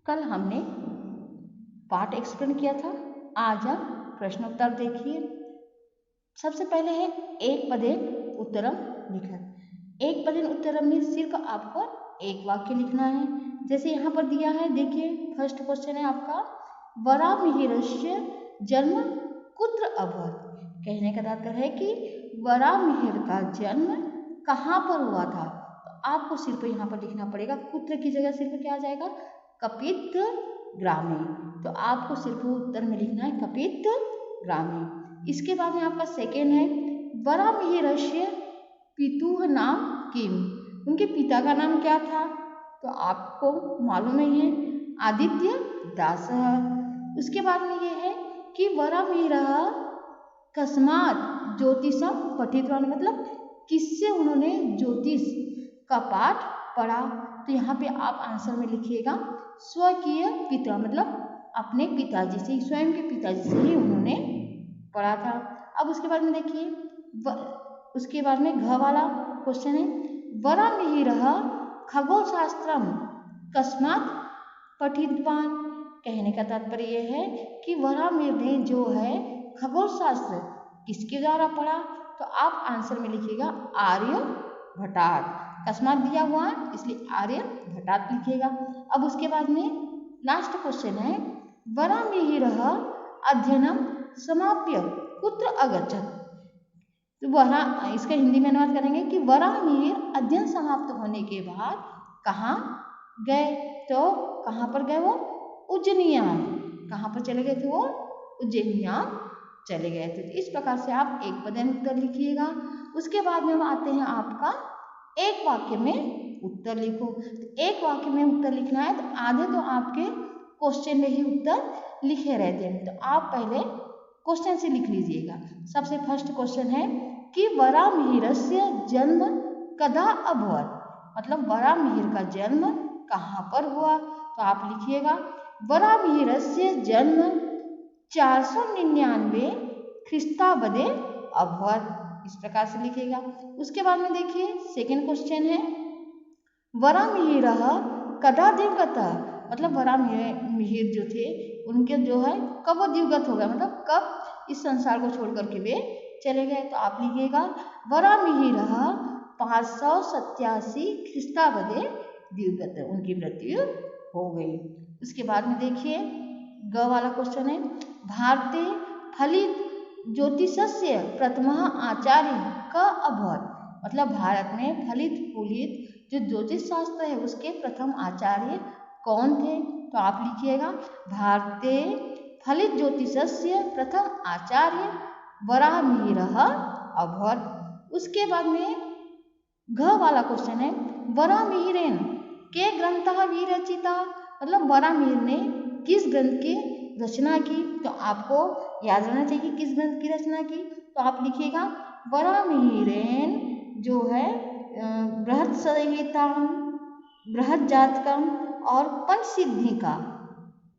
कल हमने पाठ एक्सप्लेन किया था। आज हम प्रश्नोत्तर देखिए। सबसे पहले है एक पदेन उत्तरम लिखत। एक पदेन उत्तरम में सिर्फ आपको एक वाक्य लिखना है। जैसे यहाँ पर दिया है, देखिए फर्स्ट क्वेश्चन है आपका, वरामिहिरस्य जन्म कुत्र अभवत्। कहने का तात्पर्य है कि वरामिहिर का जन्म कहाँ पर हुआ था। तो आपको सिर्फ यहाँ पर लिखना पड़ेगा, कुत्र की जगह सिर्फ क्या आ जाएगा, कपित ग्रामे। तो आपको सिर्फ उत्तर में लिखना है कपित ग्रामे। इसके बाद में आपका सेकेंड है, वरामिहिरस्य पितुः नाम किम। उनके पिता का नाम क्या था। तो आपको मालूम नहीं है, आदित्य दासः। उसके बाद में ये है कि वरामिहिरः कस्मात् ज्योतिषम पठितवान्, मतलब किससे उन्होंने ज्योतिष का पाठ पढ़ा। तो यहाँ पे आप आंसर में लिखिएगा स्वकीय पिता, मतलब अपने पिताजी से, स्वयं के पिताजी से ही उन्होंने पढ़ा था। अब उसके बाद में देखिए, उसके बाद में घ वाला क्वेश्चन है, वरामिहिरः खगोल शास्त्रम कस्मात् पठितवान्। कहने का तात्पर्य यह है कि वरामिहिर ने जो है खगोल शास्त्र किसके द्वारा पढ़ा। तो आप आंसर में लिखिएगा आर्यभट्टात्। कस्मात् दिया हुआ है इसलिए आर्यभट्टात् लिखिएगा। अब उसके बाद में लास्ट क्वेश्चन है, वरामिहिरः अध्ययनम समाप्य कुत्र अगच्छत्। तो वहाँ इसका हिंदी में अनुवाद करेंगे कि वरामिहिर अध्ययन समाप्त होने के बाद कहाँ गए। तो कहाँ पर गए वो, उज्जैनियाम। कहाँ पर चले गए थे वो, उज्जैनियाम चले गए थे। तो इस प्रकार से आप एक पदेन उत्तर लिखिएगा। उसके बाद में हम आते हैं आपका एक वाक्य में उत्तर लिखो। तो एक वाक्य में उत्तर लिखना है तो आधे तो आपके क्वेश्चन में ही उत्तर लिखे रहते हैं। तो आप पहले क्वेश्चन से लिख लीजिएगा। सबसे फर्स्ट क्वेश्चन है कि वरामिहिरस्य जन्म कदा अभवत्, मतलब वरामिहिर का जन्म कहाँ पर हुआ। तो आप लिखिएगा वरामिहिरस्य जन्म 499 ख्रीस्ताब्दे अभवत्। इस प्रकार से लिखिएगा। उसके बाद में देखिए सेकेंड क्वेश्चन है, वरामिहिरः कदा दिवगतः, मतलब वरामिहिर जो थे उनके जो है कब वो दिवगत हो गए, मतलब कब इस संसार को छोड़ करके वे चले गए। तो आप लिखिएगा वरामिहिरः 587 ख्रीस्ताब्दे दिवगत, उनकी मृत्यु हो गई। उसके बाद में देखिए ग वाला क्वेश्चन है, भारते फलित ज्योतिषस्य प्रथमः आचार्य क अभवत्, मतलब भारत में फलित फूलित जो ज्योतिष शास्त्र है उसके प्रथम आचार्य कौन थे। तो आप लिखिएगा भारते फलित ज्योतिषस्य प्रथम आचार्य वरामिहिरः अभवत्। उसके बाद में घ वाला क्वेश्चन है, वरामिहिरेन के ग्रंथः विरचिता, मतलब वरामिहिर ने किस ग्रंथ की रचना की। तो आपको याद रहना चाहिए किस ग्रंथ की रचना की। तो आप लिखिएगा वरामिहिरेन जो है बृहत् संहिताम, बृहत् जातकम और पंचसिद्धिका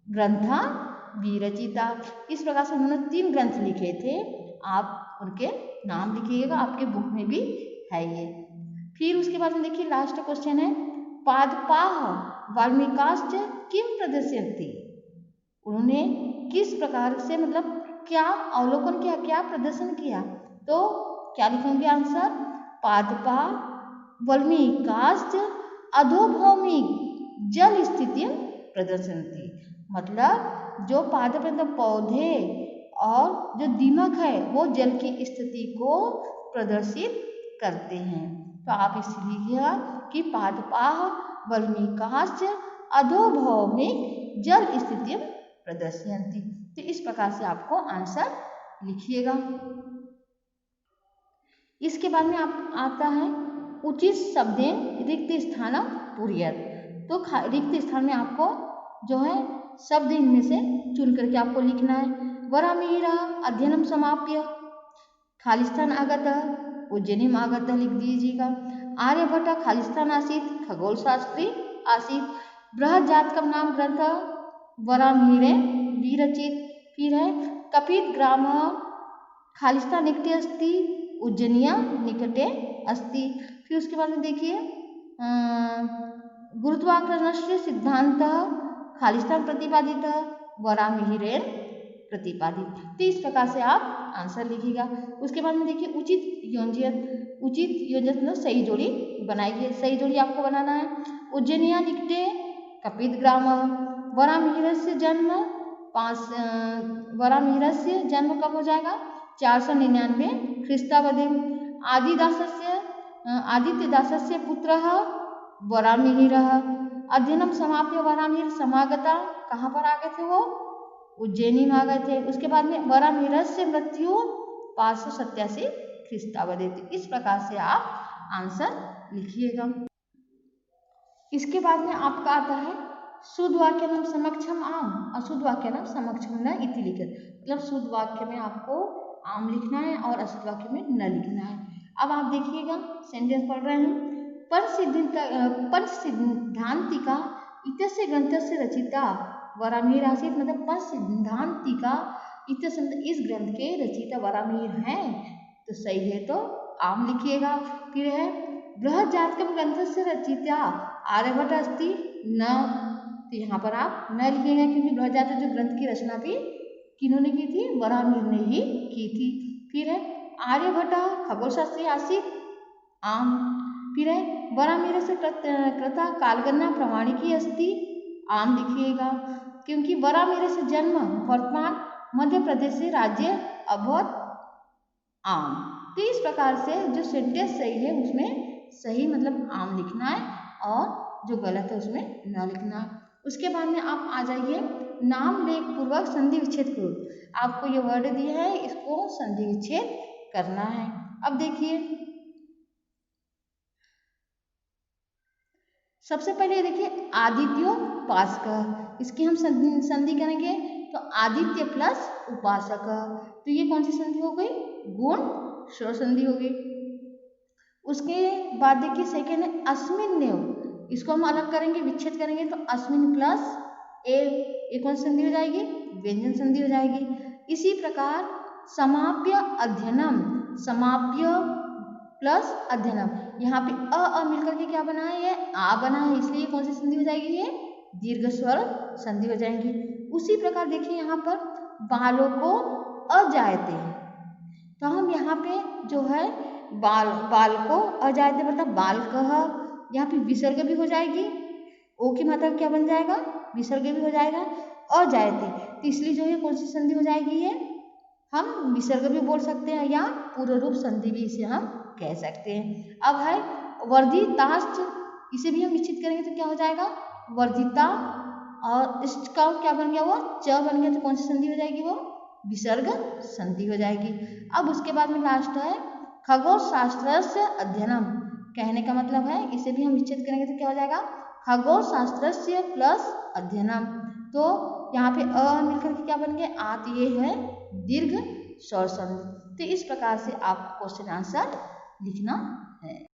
ग्रंथा विरचिता। इस प्रकार से उन्होंने 3 ग्रंथ लिखे थे। आप उनके नाम लिखिएगा, आपके बुक में भी है ये। फिर उसके बाद में देखिए लास्ट क्वेश्चन है, पादपाः वाल्मीकाश्च किम प्रदर्शयन्ति, उन्होंने किस प्रकार से, मतलब क्या अवलोकन किया, क्या प्रदर्शन किया। तो क्या लिखेंगे आंसर, पादपाः वाल्मीकाश्च अधोभौमिक जल स्थिति प्रदर्शयन्ति, मतलब जो पादप मतलब पौधे और जो दीमक है वो जल की स्थिति को प्रदर्शित करते हैं। तो आप इसे लिखिएगा कि पादपाः वाल्मीकाश्च अधोभौमिक जल स्थिति प्रदर्शयन्ति। तो इस प्रकार से आपको आंसर लिखिएगा। इसके बाद में आप आता है उचित शब्देन रिक्त स्थानम पूरयत। तो रिक्त स्थान में आपको जो है शब्द इनमें से चुन करके आपको लिखना है। वरामिहिरः अध्ययनम समाप्य खालिस्तान आगतः, उज्जैनीम आगतः लिख दीजिएगा। आर्यभट्ट खालिस्तान आसीत्, खगोल शास्त्री आसीत्। बृहत् जातकम नाम ग्रंथ वरामिहिरे विरचित। फिर है कपित ग्राम खालिस्तान निकटे अस्ति, उज्जैनिया निकटे अस्ति। फिर उसके बाद में देखिए गुरुत्वाकर्षणस्य सिद्धांतः खालिस्तान प्रतिपादित, वरामिहिरेण प्रतिपादित। तो इस प्रकार से आप आंसर लिखिएगा। उसके बाद में देखिए उचित योजक मतलब सही जोड़ी बनाइए। सही जोड़ी आपको बनाना है। उज्जैनिया निकटे कपित ग्राम, वरामिहिरस्य जन्म वरामिहिरस्य जन्म कब हो जाएगा? 499 ख्रीस्ताब्दे। आदित्यदासस्य पुत्रः वरामिहिरः। अध्ययनम समाप्य वरामिहिर समागता। कहाँ पर आ गए थे वो? उज्जैनी में आ गए थे। उसके बाद में वरामिहिरस्य मृत्यु 587 ख्रीस्ताब्दे। इस प्रकार से आप आंसर लिखिएगा। इसके बाद में आपका आता है शुद्ध वाक्य नाम समक्षम आम, अशुद्ध वाक्य नाम समक्षम न इति लिखित। मतलब शुद्ध वाक्य में आपको आम लिखना है और अशुद्ध वाक्य में न लिखना है। अब आप देखिएगा सेंटेंस पढ़ रहे हैं। पंचसिद्धांतिका इत्यस्य ग्रंथस्य रचिता वरामिहिर आसीत्। मतलब पंचसिद्धांतिका इत्यस्य इस ग्रंथ के रचिता वरामिहिर हैं, तो सही है तो आम लिखिएगा। फिर है बृहज्जातकम ग्रंथस्य रचिता आर्यभट्ट अस्ति न, तो यहाँ पर आप न लिखिएगा क्योंकि बृहज्जातक जो ग्रंथ की रचना भी किन्होंने की थी? वरामिहिर ने ही की थी। फिर है आर्यभट्ट खगोलशास्त्री आसीत्, आम। फिर है वरामिहिर से कृता कालगणना प्रमाणिकी अस्ति, आम लिखिएगा क्योंकि वरामिहिर से जन्म वर्तमान मध्य प्रदेश से राज्य अभवत, आम। तो इस प्रकार से जो सेंटेंस सही है उसमें सही मतलब आम लिखना है और जो गलत है उसमें न लिखना है। उसके बाद में आप आ जाइए नाम लेख पूर्वक संधि विच्छेद करो। आपको ये वर्ड दिया है, इसको संधि विच्छेद करना है। अब देखिए सबसे पहले देखिए आदित्योपासक, इसकी हम संधि करेंगे तो आदित्य प्लस उपासक, तो ये कौन सी संधि हो गई? गुण स्वर संधि हो गई। उसके बाद देखिए सेकेंड है अस्मिन्नेव, इसको हम अलग करेंगे विच्छेद करेंगे तो अस्मिन प्लस एव, ये कौन सी संधि हो जाएगी? व्यंजन संधि हो जाएगी। इसी प्रकार समाप्य अध्ययनम, समाप्य प्लस अध्ययनम, यहाँ पे अ मिलकर के क्या बना है? ये आ बना है, इसलिए कौन सी संधि हो जाएगी? ये दीर्घ स्वर संधि हो जाएंगी। उसी प्रकार देखिए यहाँ पर बालों को अजायते, तो हम यहाँ पे जो है बाल को अजायते मतलब बाल कह, यहाँ पे विसर्ग भी हो जाएगी। ओ की मात्रा क्या बन जाएगा? विसर्ग भी हो जाएगा। अजायते, तो इसलिए जो है कौन सी संधि हो जाएगी? ये हम विसर्ग भी बोल सकते हैं या पूर्व रूप संधि भी इसे हम कह सकते हैं। अब है वर्धिताश्च, इसे भी हम निश्चित करेंगे तो क्या हो जाएगा? वर्धिता, और इष्ट का क्या बन गया? वो च बन गया, तो कौन सी संधि हो जाएगी? वो विसर्ग संधि हो जाएगी। अब उसके बाद में लास्ट है खगोल शास्त्रस्य अध्ययनम, कहने का मतलब है इसे भी हम निश्चित करेंगे तो क्या हो जाएगा? खगोल शास्त्रस्य प्लस अध्ययनम, तो यहाँ पे अ मिलकर के क्या बन गया? आत, ये है दीर्घ स्वर संधि। तो इस प्रकार से आप क्वेश्चन आंसर लिखना है।